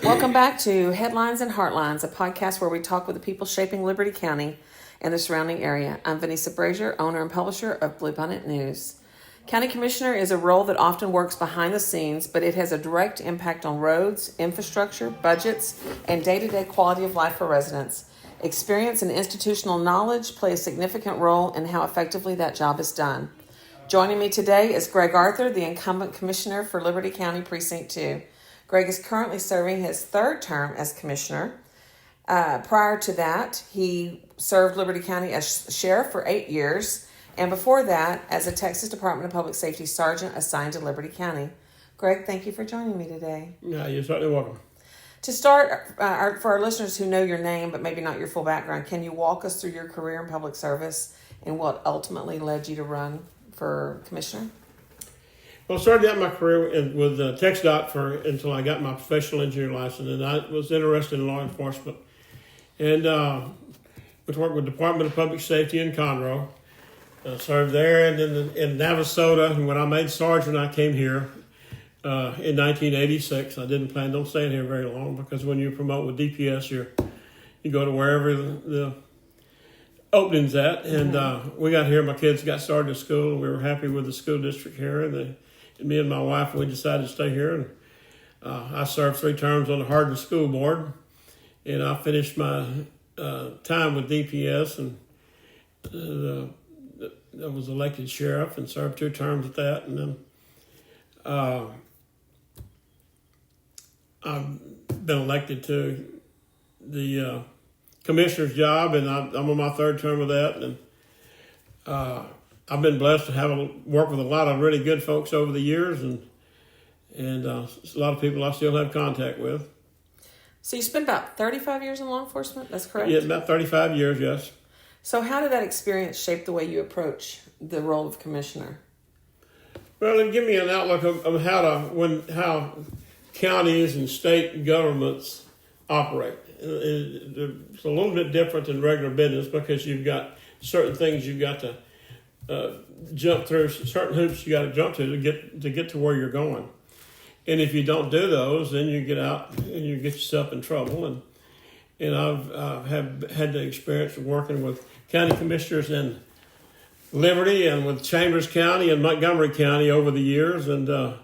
Welcome back to Headlines and Heartlines, a podcast where we talk with the people shaping Liberty County and the surrounding area. I'm Vanessa Brazier, owner and publisher of Bluebonnet News. County Commissioner is a role that often works behind the scenes, but it has a direct impact on roads, infrastructure, budgets, and day-to-day quality of life for residents. Experience and institutional knowledge play a significant role in how effectively that job is done. Joining me today is Greg Arthur, the incumbent commissioner for Liberty County Precinct 2. Greg is currently serving his third term as commissioner. Prior to that, he served Liberty County as sheriff for 8 years, and before that, as a Texas Department of Public Safety sergeant assigned to Liberty County. Greg, thank you for joining me today. Yeah, you're certainly welcome. To start, for our listeners who know your name but maybe not your full background, can you walk us through your career in public service and what ultimately led you to run for commissioner? Well, I started out my career with TxDOT until I got my professional engineer license, and I was interested in law enforcement. And was working with the Department of Public Safety in Conroe. I served there, and then in Navasota. And when I made sergeant, I came here in 1986. I didn't plan on staying here very long because when you promote with DPS, you go to wherever the opening's at. And we got here. My kids got started at school, and we were happy with the school district here. And me and my wife, we decided to stay here. And I served 3 terms on the Hardin School Board, and I finished my time with DPS, and I was elected sheriff and served 2 terms at that. And then I've been elected to the commissioner's job, and I'm on my 3rd term of that. And I've been blessed to have worked with a lot of really good folks over the years, and a lot of people I still have contact with. So you spent about 35 years in law enforcement, that's correct? Yeah, about 35 years, yes. So how did that experience shape the way you approach the role of commissioner? Well, it gave me an outlook of how counties and state governments operate. It's a little bit different than regular business because you've got certain things you've got to jump through, certain hoops you got to jump to get to where you're going. And if you don't do those, then you get out and you get yourself in trouble. And I've had the experience of working with county commissioners in Liberty and with Chambers County and Montgomery County over the years. And I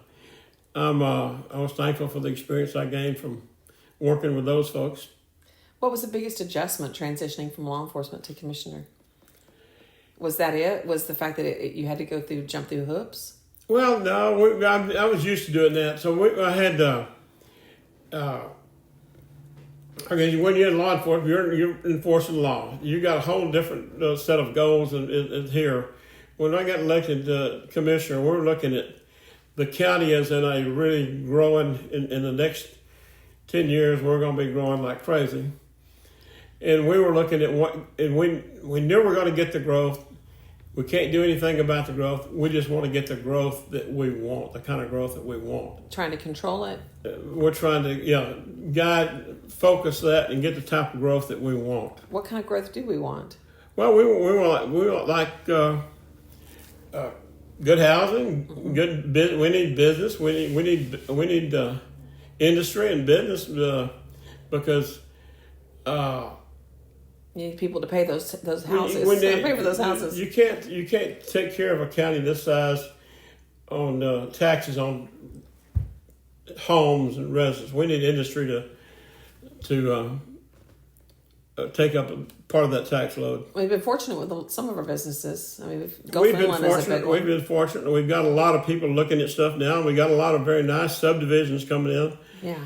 was thankful for the experience I gained from working with those folks. What was the biggest adjustment transitioning from law enforcement to commissioner? Was that it? Was the fact that you had to jump through hoops? Well, no, I was used to doing that. So I had, when you're in law enforcement, you're enforcing law. You got a whole different set of goals and here. When I got elected commissioner, we were looking at the county as in a really growing, in the next 10 years, we're going to be growing like crazy. And we were looking at we knew we were going to get the growth. We can't do anything about the growth. We just want to get the growth that we want, the kind of growth that we want. Trying to control it? We're trying to focus that and get the type of growth that we want. What kind of growth do we want? Well, we want good housing, we need business, we need industry and business because you need people to pay those houses. Pay for those houses. You can't take care of a county this size on taxes on homes and residents. We need industry to take up a part of that tax load. We've been fortunate with some of our businesses. I mean, we've been fortunate. We've got a lot of people looking at stuff now. We got a lot of very nice subdivisions coming in. Yeah.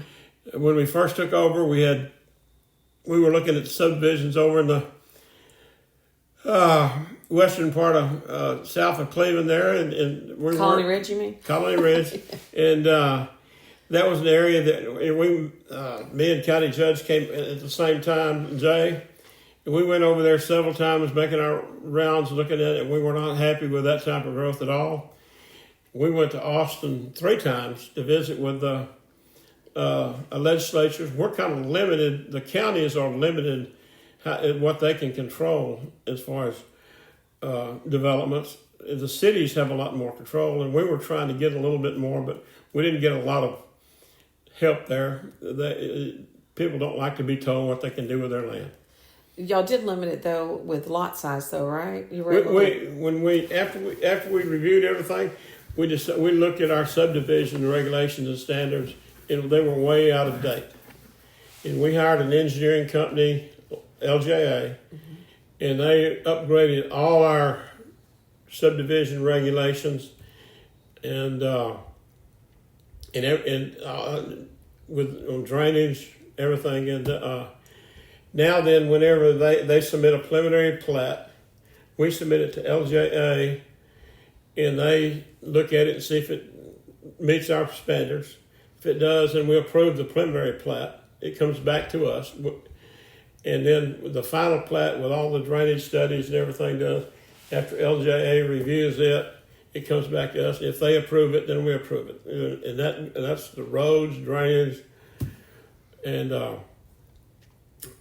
When we first took over, we were looking at subdivisions over in the western part of south of Cleveland there, and we Colony Ridge, you mean? Colony Ridge, and that was an area that me and county judge came at the same time, Jay, and we went over there several times, making our rounds, looking at it, and we were not happy with that type of growth at all. We went to Austin 3 times to visit with legislatures. We're kind of limited. The counties are limited in what they can control as far as developments. The cities have a lot more control, and we were trying to get a little bit more, but we didn't get a lot of help there. People don't like to be told what they can do with their land. Y'all did limit it though with lot size, though, right? You were After we reviewed everything, we looked at our subdivision regulations and standards, and they were way out of date. And we hired an engineering company, LJA, and they upgraded all our subdivision regulations and with on drainage, everything. And now then, whenever they submit a preliminary plat, we submit it to LJA, and they look at it and see if it meets our standards. If it does, then we approve the preliminary plat. It comes back to us. And then the final plat with all the drainage studies and everything done, after LJA reviews it, it comes back to us. If they approve it, then we approve it. And that's the roads, drainage, and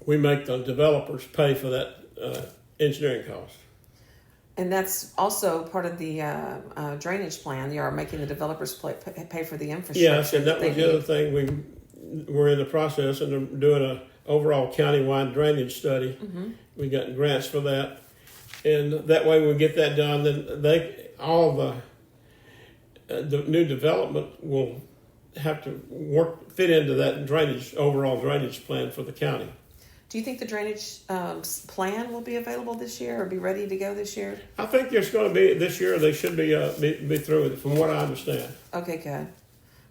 we make the developers pay for that engineering cost. And that's also part of the drainage plan. You are making the developers pay for the infrastructure. Yes, and that was the other thing. We're in the process and doing an overall countywide drainage study. Mm-hmm. We got grants for that. And that way we get that done, then all the new development will have to fit into that overall drainage plan for the county. Do you think the drainage plan will be available this year or be ready to go this year? I think there's going to be this year. They should be through with it, from what I understand. Okay, good.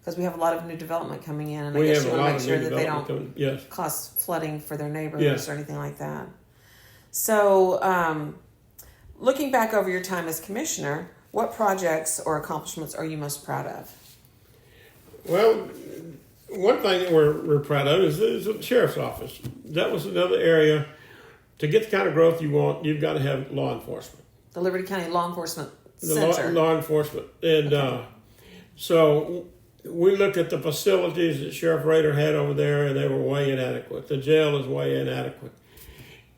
Because we have a lot of new development coming in, and I guess you want to make sure that they don't cause flooding for their neighbors or anything like that. So, looking back over your time as commissioner, what projects or accomplishments are you most proud of? Well, one thing that we're proud of is the sheriff's office. That was another area. To get the kind of growth you want, you've got to have law enforcement. The Liberty County Law Enforcement Center. Law enforcement. And so we looked at the facilities that Sheriff Rader had over there, and they were way inadequate. The jail is way inadequate.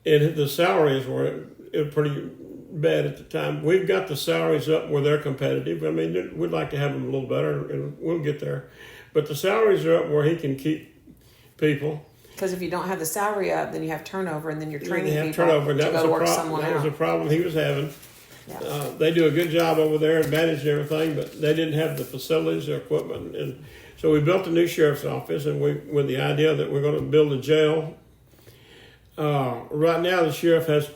And the salaries were pretty bad at the time. We've got the salaries up where they're competitive. I mean, we'd like to have them a little better, and we'll get there. But the salaries are up where he can keep people. Because if you don't have the salary up, then you have turnover, and then you're training people turnover. to go to work someone else. That was a problem he was having. Yeah. They do a good job over there and manage everything, but they didn't have the facilities or equipment. And so we built a new sheriff's office, and with the idea that we're going to build a jail. Right now, the sheriff has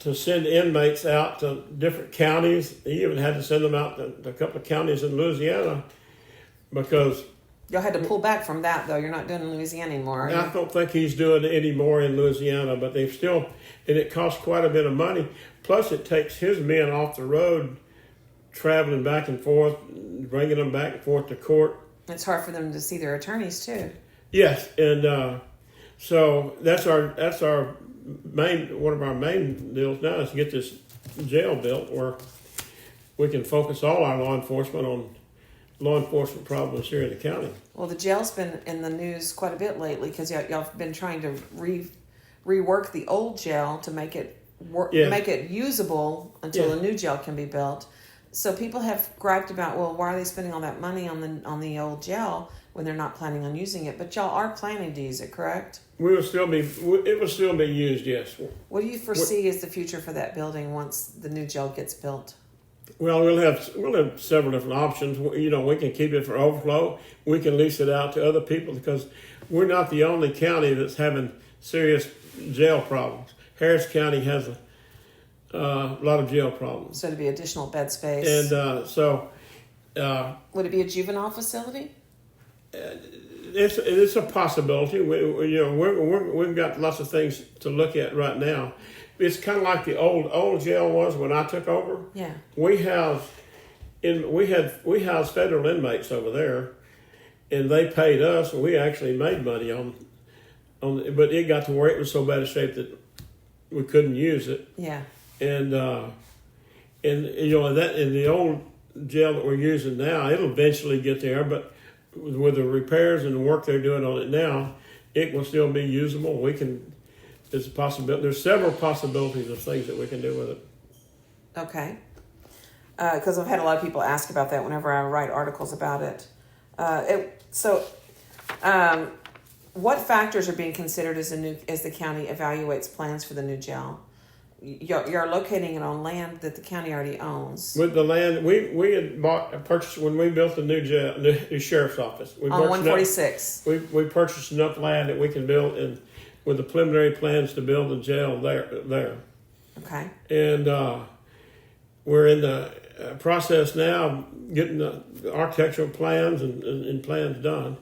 to send inmates out to different counties. He even had to send them out to a couple of counties in Louisiana because... Y'all had to pull back from that, though. You're not doing it in Louisiana anymore. I don't think he's doing it anymore in Louisiana, but they've still... And it costs quite a bit of money. Plus, it takes his men off the road, traveling back and forth, bringing them back and forth to court. It's hard for them to see their attorneys, too. Yes, and so that's our one of our main deals now is to get this jail built where we can focus all our law enforcement on law enforcement problems here in the county. Well, the jail's been in the news quite a bit lately because y'all have been trying to rework the old jail to make it make it usable until a new jail can be built. So people have griped about, well, why are they spending all that money on the old jail when they're not planning on using it? But y'all are planning to use it, correct? It will still be used, yes. What do you foresee as the future for that building once the new jail gets built? Well, we'll have several different options. You know, we can keep it for overflow. We can lease it out to other people because we're not the only county that's having serious jail problems. Harris County has a lot of jail problems. So to be additional bed space. And would it be a juvenile facility? It's a possibility. We've got lots of things to look at right now. It's kind of like the old jail was when I took over. Yeah. We housed federal inmates over there, and they paid us, and we actually made money on. But it got to where it was so bad a shape that we couldn't use it. Yeah. And that in the old jail that we're using now, it'll eventually get there, but with the repairs and the work they're doing on it now, it will still be usable. There's a possibility. There's several possibilities of things that we can do with it. Okay. Because I've had a lot of people ask about that whenever I write articles about it. What factors are being considered as the county evaluates plans for the new jail? You're locating it on land that the county already owns. With the land, we had purchased when we built the new jail, new sheriff's office. We On 146. We purchased enough land that we can build, and with the preliminary plans to build the jail there. Okay. And we're in the process now getting the architectural plans and plans done.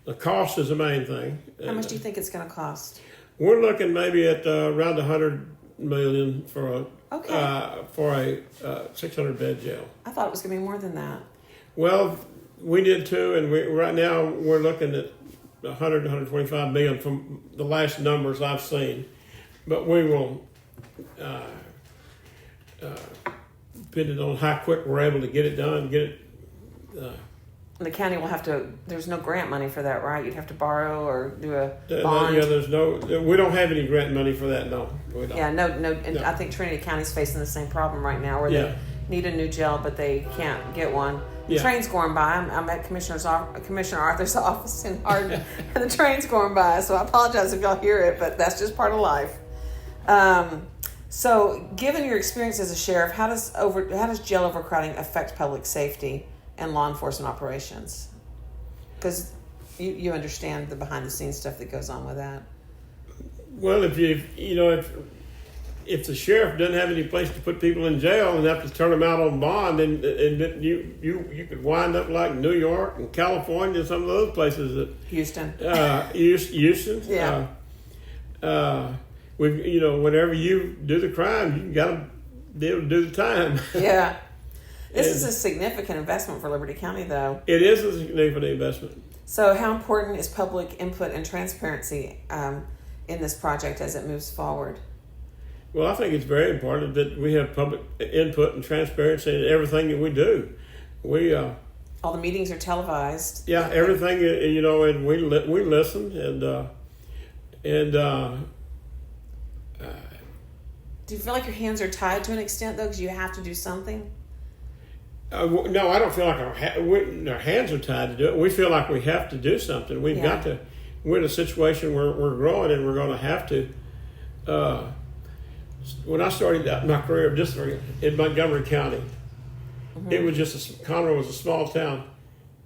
The cost is the main thing. How much do you think it's going to cost? We're looking maybe at around $100 million for a 600 bed jail. I thought it was going to be more than that. Well, we did too, and right now we're looking at 100 to 125 million from the last numbers I've seen. But we will, depending on how quick we're able to get it done, And the county will have to. There's no grant money for that, right? You'd have to borrow or do a bond. Yeah, we don't have any grant money for that. No, we don't. Yeah, no. And I think Trinity County's facing the same problem right now, where they need a new jail, but they can't get one. The train's going by. I'm at Commissioner Arthur's office in Hardin, and the train's going by. So I apologize if y'all hear it, but that's just part of life. So, given your experience as a sheriff, how does jail overcrowding affect public safety and law enforcement operations? Because you understand the behind the scenes stuff that goes on with that. Well, if the sheriff doesn't have any place to put people in jail and have to turn them out on bond, and you could wind up like New York and California and some of those places that Houston. Houston. Yeah. Whenever you do the crime, you got to be able to do the time. Yeah. This is a significant investment for Liberty County, though. It is a significant investment. So how important is public input and transparency in this project as it moves forward? Well, I think it's very important that we have public input and transparency in everything that we do. All the meetings are televised. Yeah, everything, and we listen, and do you feel like your hands are tied to an extent, though, because you have to do something? No, I don't feel like our hands are tied to do it. We feel like we have to do something. We've got to. We're in a situation where we're growing, and we're going to have to. When I started out my career in Montgomery County, it was Conroe was a small town,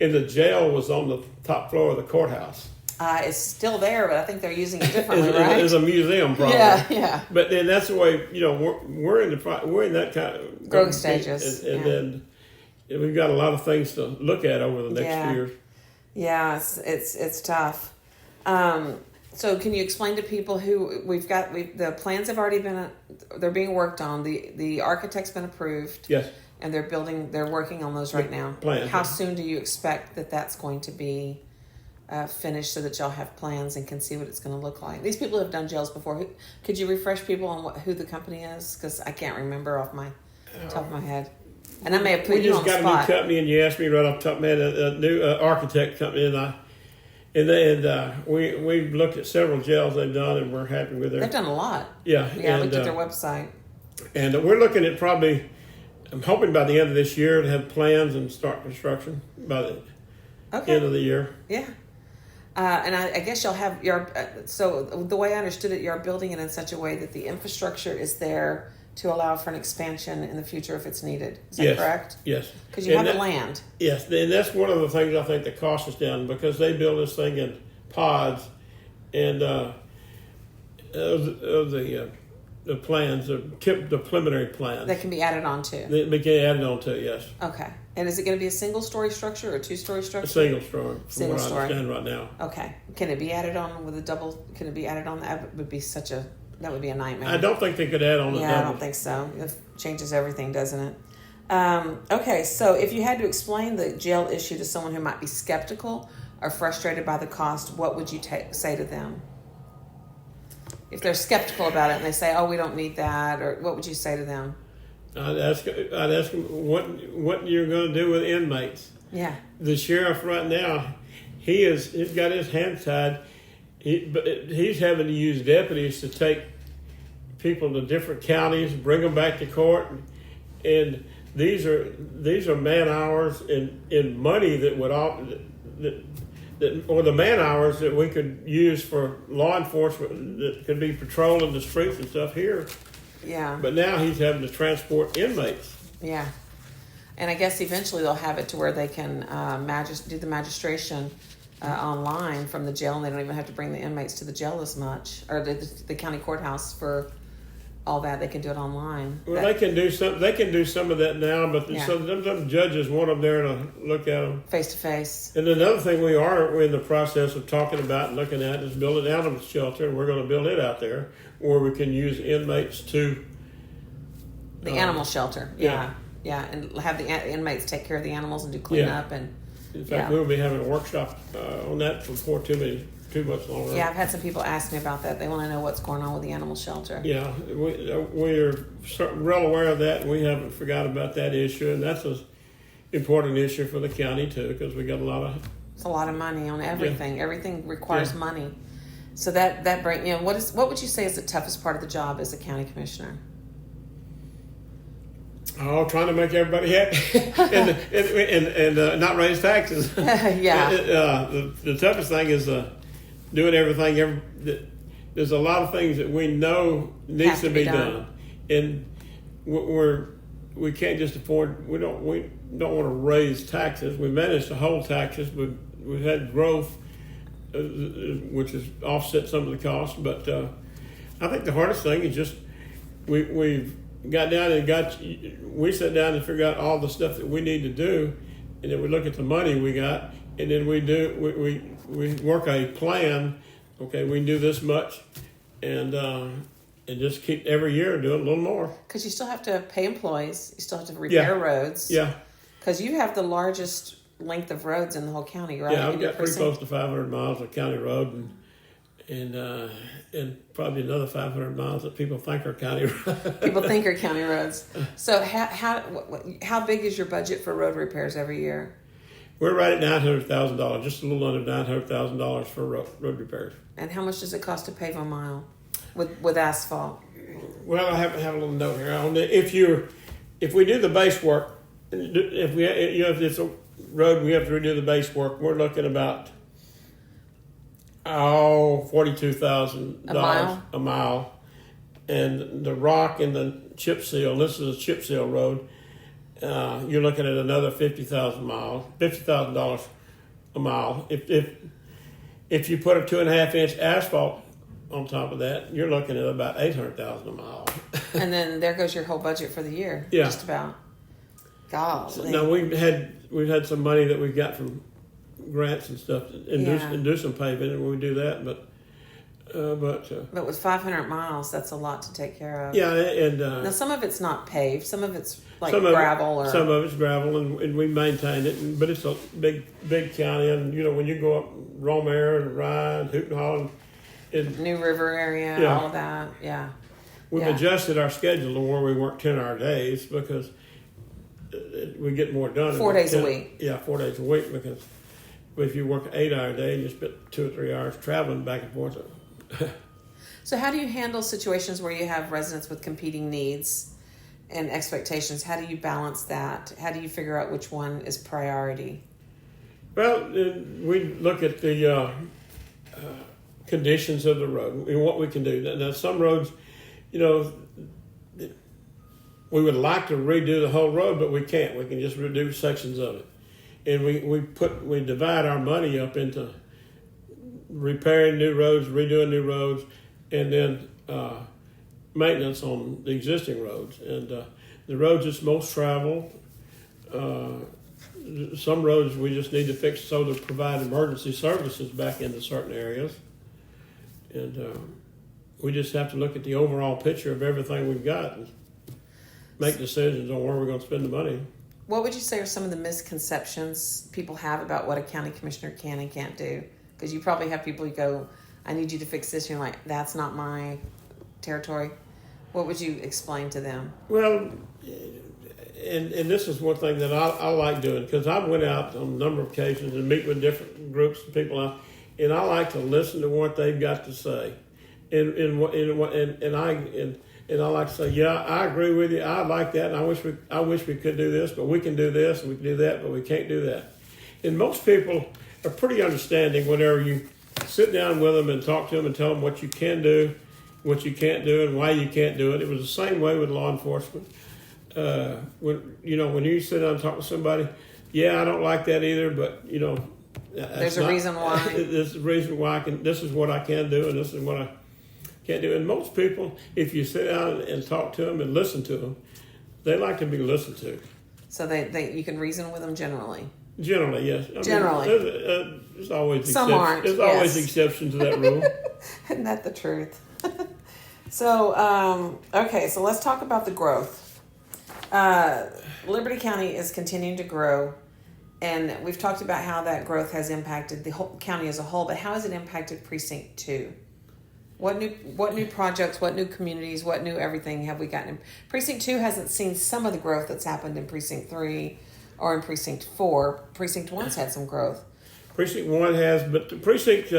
and the jail was on the top floor of the courthouse. It's still there, but I think they're using it differently, right? It's a museum, probably. Yeah. But then that's the way we're in that kind of growing stages, and then we've got a lot of things to look at over the next few years. Yeah, it's tough. So can you explain to people who the plans have already they're being worked on. The architect's been approved. Yes. And they're working on those right now. Plans. How soon do you expect that's going to be finished so that y'all have plans and can see what it's going to look like? These people have done jails before. Could you refresh people on who the company is? Because I can't remember off my top of my head. And I may have put you on the spot. We just got a new company, and you asked me right off the top of my head, a new architect company, and we've looked at several jails they've done, and we're happy with They've done a lot. Yeah. Yeah, I looked at their website. And we're looking at probably, I'm hoping by the end of this year to have plans and start construction by the end of the year. Yeah. And I guess y'all have so the way I understood it, you're building it in such a way that the infrastructure is there to allow for an expansion in the future if it's needed. Is that correct? Yes. Because you have the land. Yes, and that's one of the things I think that costs us down, because they build this thing in pods, and the plans, the preliminary plans. That can be added on to. They can add it on to, yes. Okay. And is it going to be a single-story structure or a two-story structure? A single story, from what I understand right now. Okay. Can it be added on with a double? Can it be added on? That would be a nightmare. I don't think they could add on a double. Yeah, I don't think so. It changes everything, doesn't it? Okay, so if you had to explain the jail issue to someone who might be skeptical or frustrated by the cost, what would you say to them? If they're skeptical about it and they say, "Oh, we don't need that," or what would you say to them? I'd ask them what you're going to do with inmates. Yeah. The sheriff right now, he's got his hands tied. But he's having to use deputies to take people to different counties, bring them back to court, and these are man hours and money that or the man hours that we could use for law enforcement that could be patrolling the streets and stuff here. Yeah. But now he's having to transport inmates. Yeah. And I guess eventually they'll have it to where they can do the magistration online from the jail, and they don't even have to bring the inmates to the jail as much, or the county courthouse for all that. They can do it online. Well, they can do some. They can do some of that now, but Yeah. some judges want them there to look at them Face to face. And another thing we're in the process of talking about and looking at is building an animal shelter, and we're going to build it out there where we can use inmates to The animal shelter. Yeah. Yeah, and have the inmates take care of the animals and do cleanup and. In fact, we'll be having a workshop on that before too much longer. Yeah, I've had some people ask me about that. They want to know what's going on with the animal shelter. Yeah, we're real aware of that, and we haven't forgot about that issue, and that's an important issue for the county too, because we got a lot of. It's a lot of money on everything. Yeah. Everything requires money. So that bring what would you say is the toughest part of the job as a county commissioner? Oh, trying to make everybody happy and not raise taxes. Yeah. The toughest thing is doing everything. There's a lot of things that we know needs to be done, and we can't just afford. We don't want to raise taxes. We manage to hold taxes, but we've had growth, which has offset some of the costs. But I think the hardest thing is just we've got down and we sat down and figured out all the stuff that we need to do, and then we look at the money we got, and then we work a plan. Okay, we can do this much, and just keep every year doing a little more. Because you still have to pay employees, you still have to repair roads. Yeah. Because you have the largest length of roads in the whole county, right? Yeah, I've got pretty close to 500 miles of county road, and probably another 500 miles that people think are county roads. People think are county roads. So how big is your budget for road repairs every year? We're right at $900,000, just a little under $900,000 for road repairs. And how much does it cost to pave a mile with asphalt? Well, I have a little note here. If we do the base work, if it's a road we have to redo the base work, we're looking about $42,000 a mile, and the rock and the chip seal. This is a chip seal road. You're looking at another $50,000 a mile. If you put a 2.5-inch asphalt on top of that, you're looking at about $800,000 a mile. And then there goes your whole budget for the year. Yeah. Just about. God. Now we've had some money that we got from grants and stuff and do some paving, and we do that, but with 500 miles, that's a lot to take care of. Yeah, and now some of it's not paved, some of it's like gravel, some of it's gravel, and we maintain it. But it's a big county, and when you go up Romare and Rye and Hooten Hall and New River area, all of that, we've adjusted our schedule to where we work 10-hour days because we get more done. 4 days a week. Yeah, 4 days a week, because if you work an 8-hour day, you spend 2 or 3 hours traveling back and forth. So how do you handle situations where you have residents with competing needs and expectations? How do you balance that? How do you figure out which one is priority? Well, we look at the conditions of the road and what we can do. Now, some roads, we would like to redo the whole road, but we can't. We can just redo sections of it. And we divide our money up into repairing new roads, redoing new roads, and then maintenance on the existing roads. And the roads that's most traveled, some roads we just need to fix so to provide emergency services back into certain areas. And we just have to look at the overall picture of everything we've got and make decisions on where we're going to spend the money. What would you say are some of the misconceptions people have about what a county commissioner can and can't do? Because you probably have people who go, I need you to fix this. And you're like, that's not my territory. What would you explain to them? Well, and this is one thing that I like doing, because I went out on a number of occasions and meet with different groups of people, and I like to listen to what they've got to say. And I like to say, yeah, I agree with you. I like that, and I wish we could do this, but we can do this, and we can do that, but we can't do that. And most people are pretty understanding whenever you sit down with them and talk to them and tell them what you can do, what you can't do, and why you can't do it. It was the same way with law enforcement. When you sit down and talk to somebody, I don't like that either, but there's a reason why. There's a reason why this is what I can do, and this is what I can't do. And most people, if you sit down and talk to them and listen to them, they like to be listened to. So you can reason with them generally. Generally, yes. Generally, there's always There's always exceptions to that rule. Isn't that the truth? So so let's talk about the growth. Liberty County is continuing to grow, and we've talked about how that growth has impacted the whole county as a whole. But how has it impacted Precinct 2? What new projects, what new communities, what new everything have we gotten? Precinct 2 hasn't seen some of the growth that's happened in Precinct 3 or in Precinct 4. Precinct 1's had some growth. Precinct 1 has, but the Precinct 3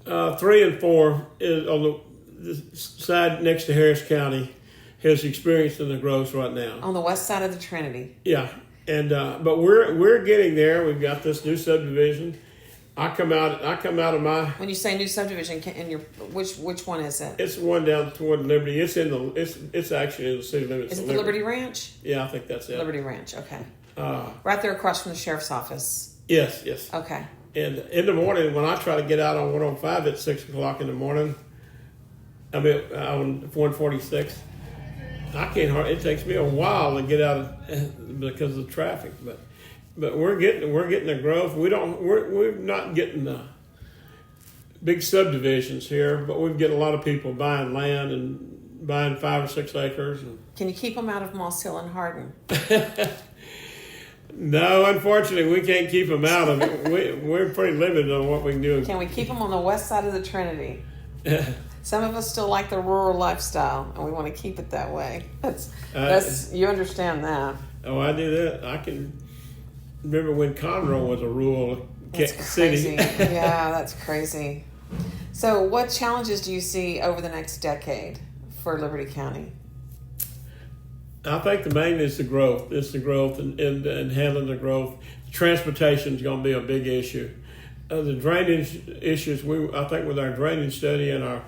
and 4 is on the side next to Harris County has experienced the growth right now. On the west side of the Trinity. Yeah, and but we're getting there. We've got this new subdivision. I come out of my. When you say new subdivision, which one is it? It's the one down toward Liberty. It's actually in the city limits. Is it the Liberty Ranch? Yeah, I think that's it. Liberty Ranch. Okay. Right there across from the sheriff's office. Yes. Okay. And in the morning, when I try to get out on 105 at 6 o'clock in the morning, I mean on 146, I can't hardly. It takes me a while to get out because of the traffic, but we're getting the growth. We're not getting the big subdivisions here, but we've getting a lot of people buying land and buying 5 or 6 acres. Can you keep them out of Moss Hill and Hardin? No, unfortunately, we can't keep them out of it. We're pretty limited on what we can do. Can we keep them on the west side of the Trinity? Some of us still like the rural lifestyle, and we want to keep it that way. That's you understand that. Oh, I do that. I can remember when Conroe was a rural city. Yeah, that's crazy. So what challenges do you see over the next decade for Liberty County? I think the main is the growth. It's the growth and handling the growth. Transportation is going to be a big issue. The drainage issues, I think with our drainage study and our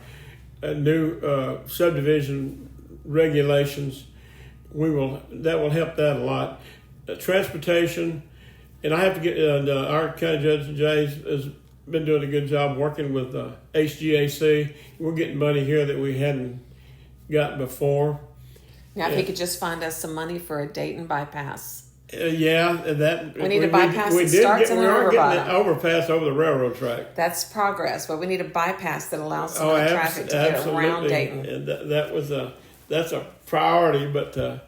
new subdivision regulations, that will help that a lot. Transportation, and I have to get our county judge Jay has been doing a good job working with HGAC. We're getting money here that we hadn't got before. Now, if he could just find us some money for a Dayton bypass. That we need a bypass that starts in the river getting an overpass over the railroad track. That's progress, but we need a bypass that allows some of the traffic to get around Dayton. And that's a priority, but I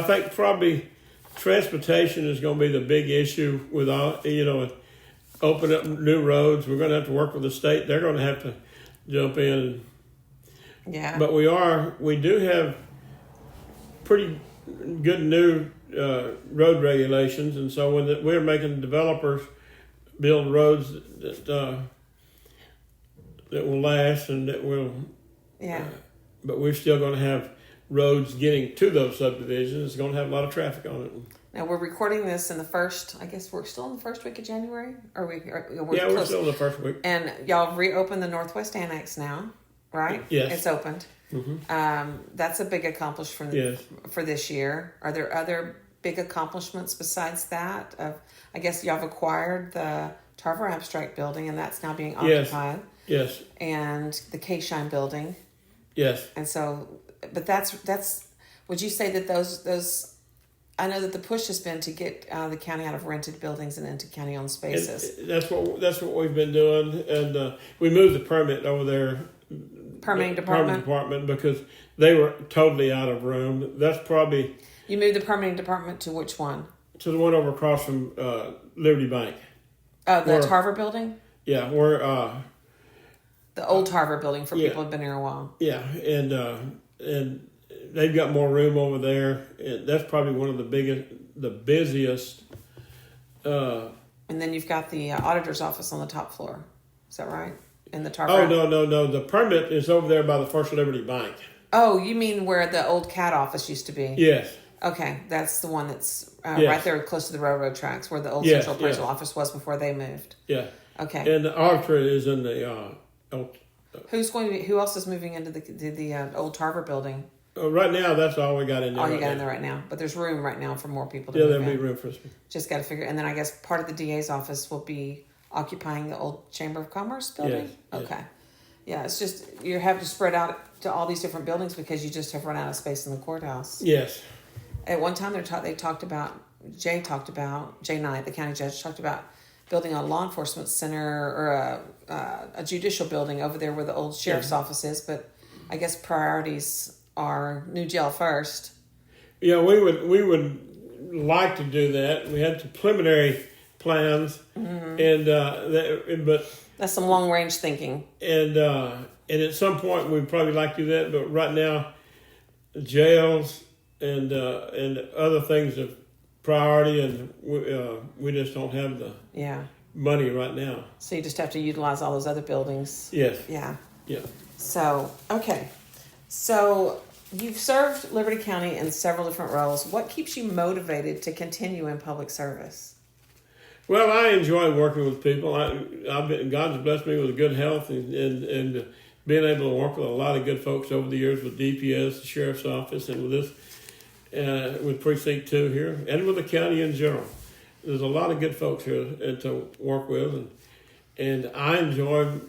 think probably transportation is going to be the big issue with all open up new roads. We're going to have to work with the state. They're going to have to jump in. Yeah. But we do have pretty good new road regulations, and so when we're making developers build roads that will last and that will. Yeah. But we're still going to have roads getting to those subdivisions. It's going to have a lot of traffic on it. Now we're recording this in the first. I guess we're still in the first week of January, we're we're still in the first week. And y'all have reopened the Northwest Annex now. Right? Yes. It's opened. Mm-hmm. That's a big accomplishment for this year. Are there other big accomplishments besides that? I guess y'all have acquired the Tarver Abstract building, and that's now being occupied. Yes. And the K-Shine building. Yes. And so, but that's. Would you say that those? I know that the push has been to get the county out of rented buildings and into county-owned spaces. And that's what we've been doing, and we moved the permit over there. Permitting department because they were totally out of room. That's probably. You moved the permitting department to which one? To the one over across from Liberty Bank. Oh, the Tarver building? Yeah, where the old Tarver building for people who've been here a while. Yeah, and they've got more room over there. And that's probably one of the busiest. And then you've got the auditor's office on the top floor. Is that right? In the Tarver. Oh, no. The permit is over there by the First Liberty Bank. Oh, you mean where the old CAT office used to be? Yes. Okay, that's the one that's Yes. right there close to the railroad tracks where the old Yes, central appraisal yes. office was before they moved. Yeah. Okay. And the auditor is in the Who else is moving into the old Tarver building? right now. That's all we got in there. All you right got now. in there right now, but there's room right now for more people to Yeah, move there'll be in. room for us. Just got to figure, and then I guess part of the DA's office will be occupying the old Chamber of Commerce building. Yes, Okay. Yeah, it's just you have to spread out to all these different buildings because you just have run out of space in the courthouse. Yes. At one time, Jay Knight, the county judge, talked about building a law enforcement center or a judicial building over there where the old sheriff's office is. But I guess priorities are new jail first. Yeah, we would like to do that. We had some preliminary plans, and but That's some long range thinking. and at some point we'd probably like to do that. But right now, jails and other things of priority, and we just don't have the money right now. So you just have to utilize all those other buildings. Yes. Yeah. Yeah. So, okay. So you've served Liberty County in several different roles. What keeps you motivated to continue in public service? Well, I enjoy working with people. God's blessed me with good health and being able to work with a lot of good folks over the years with DPS, the Sheriff's Office, and with this, with Precinct 2 here, and with the county in general. There's a lot of good folks here to work with, and I enjoy.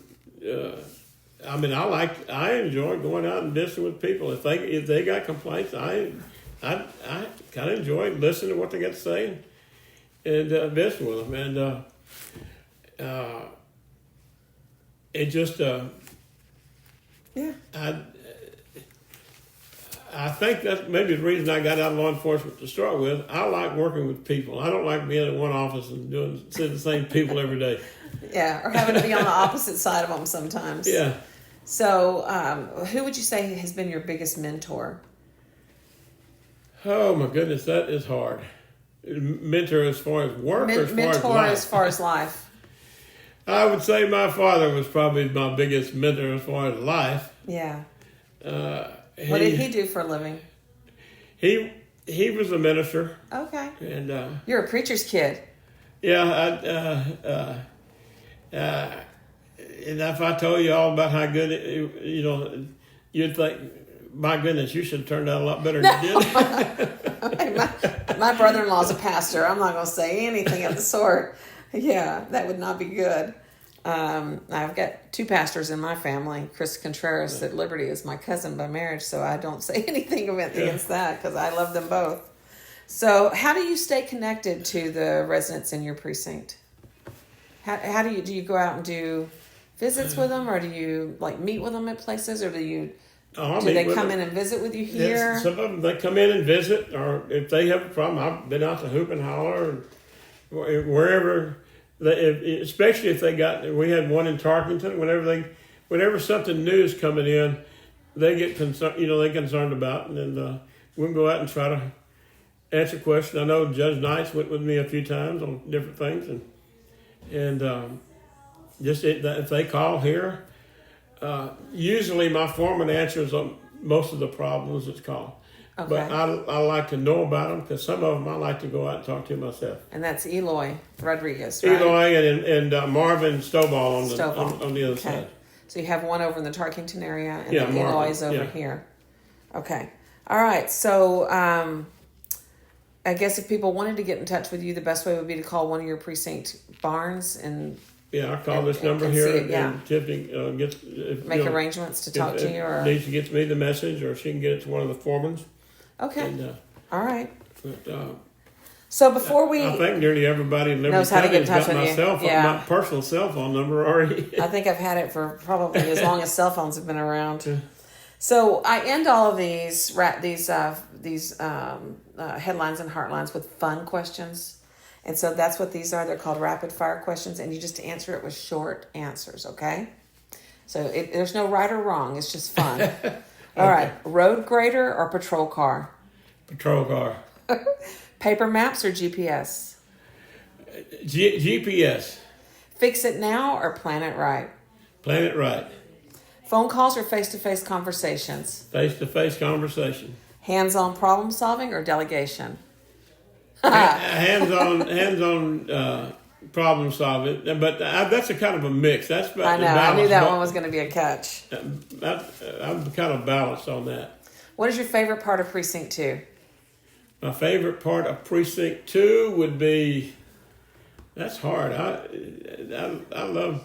I enjoy going out and visiting with people. If they got complaints, I kind of enjoy listening to what they got to say and visit with them. And it just I think that's maybe the reason I got out of law enforcement to start with. I like working with people. I don't like being in one office and seeing the same people every day. Yeah, or having to be on the opposite side of them sometimes. Yeah. So, who would you say has been your biggest mentor? Oh my goodness, that is hard. Mentor as far as work or as far as life? Mentor as far as life. I would say my father was probably my biggest mentor as far as life. Yeah. What did he do for a living? He was a minister. Okay. And you're a preacher's kid. Yeah. And if I told you all about how good you'd think, my goodness, you should have turned out a lot better than you did. my brother-in-law's a pastor. I'm not going to say anything of the sort. Yeah, that would not be good. I've got two pastors in my family. Chris Contreras at Liberty is my cousin by marriage, so I don't say anything against that because I love them both. So how do you stay connected to the residents in your precinct? How do you go out and do visits with them, or do you meet with them at places, or do they come in and visit with you here? Yes, some of them, they come in and visit, or if they have a problem, I've been out to Hoop and Holler, and wherever, especially if we had one in Tarkington, whenever something new is coming in, they get concerned, they're concerned about, and then we'll go out and try to answer questions. I know Judge Knights went with me a few times on different things, and just if they call here, usually my foreman answers most of the problems that's called. Okay. But I like to know about them because some of them I like to go out and talk to myself. And that's Eloy Rodriguez, right? Eloy and Marvin Stovall on the other side. So you have one over in the Tarkington area, and then Eloy's over here. Okay. All right. So I guess if people wanted to get in touch with you, the best way would be to call one of your precinct barns and... Yeah, I'll call this number here, and Tiffany make arrangements to talk to you. Or needs to get to me the message, or she can get it to one of the foremans. Okay. And, all right. But, so before I think nearly everybody in Liberty knows how to get in touch has got with you. my personal cell phone number already. I think I've had it for probably as long as cell phones have been around. Yeah. So I end all of these headlines and heartlines with fun questions. And so that's what these are. They're called rapid fire questions, and you just answer it with short answers, okay? So there's no right or wrong. It's just fun. Okay. All right. Road grader or patrol car? Patrol car. Paper maps or GPS? GPS. Fix it now or plan it right? Plan it right. Phone calls or face-to-face conversations? Face-to-face conversation. Hands-on problem solving or delegation? hands-on problem solving, but that's a kind of a mix. That's about I know. I knew that one was going to be a catch. I'm kind of balanced on that. What is your favorite part of Precinct 2? My favorite part of Precinct 2 would be. That's hard. I love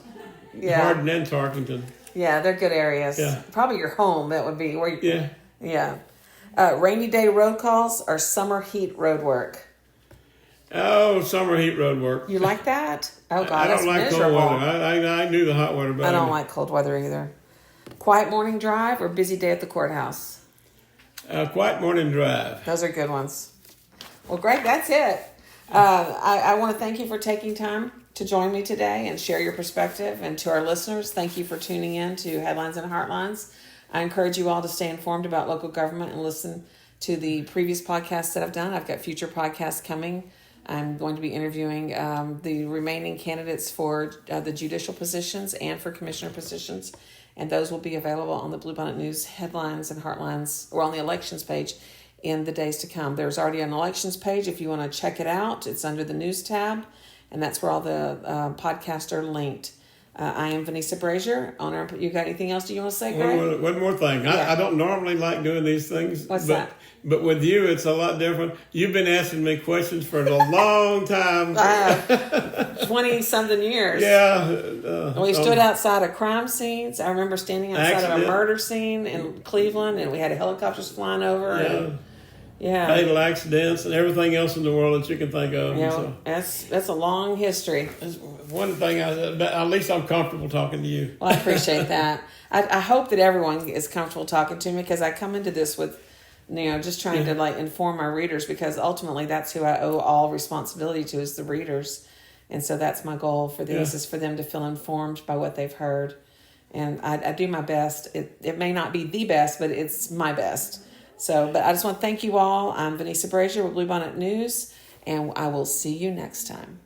Hardin and Tarkington. Yeah, they're good areas. Yeah. Probably your home. That would be where you. Yeah. Yeah. Rainy day road calls or summer heat road work? Oh, summer heat road work. You like that? Oh, God, I that's don't like miserable. cold weather. I do the hot weather better. I don't like cold weather either. Quiet morning drive or busy day at the courthouse? Quiet morning drive. Those are good ones. Well, Greg, that's it. I want to thank you for taking time to join me today and share your perspective. And to our listeners, thank you for tuning in to Headlines and Heartlines. I encourage you all to stay informed about local government and listen to the previous podcasts that I've done. I've got future podcasts coming. I'm going to be interviewing the remaining candidates for the judicial positions and for commissioner positions. And those will be available on the Bluebonnet News Headlines and Heartlines, or on the elections page in the days to come. There's already an elections page if you want to check it out. It's under the news tab, and that's where all the podcasts are linked. I am Vanessa Brazier, owner. You got anything else you want to say, Greg? One more thing. I don't normally like doing these things. What's that? But with you, it's a lot different. You've been asking me questions for a long time. 20-something years. Yeah. We stood outside of crime scenes. I remember standing outside of a murder scene in Cleveland, and we had helicopters flying over. Yeah. Fatal accidents and everything else in the world that you can think of. Yeah, so, that's a long history. That's one thing, at least I'm comfortable talking to you. Well, I appreciate that. I hope that everyone is comfortable talking to me, because I come into this with, just trying to inform our readers, because ultimately that's who I owe all responsibility to, is the readers. And so that's my goal for this, is for them to feel informed by what they've heard. And I do my best. It may not be the best, but it's my best. So, but I just want to thank you all. I'm Vanessa Brazier with Bluebonnet News, and I will see you next time.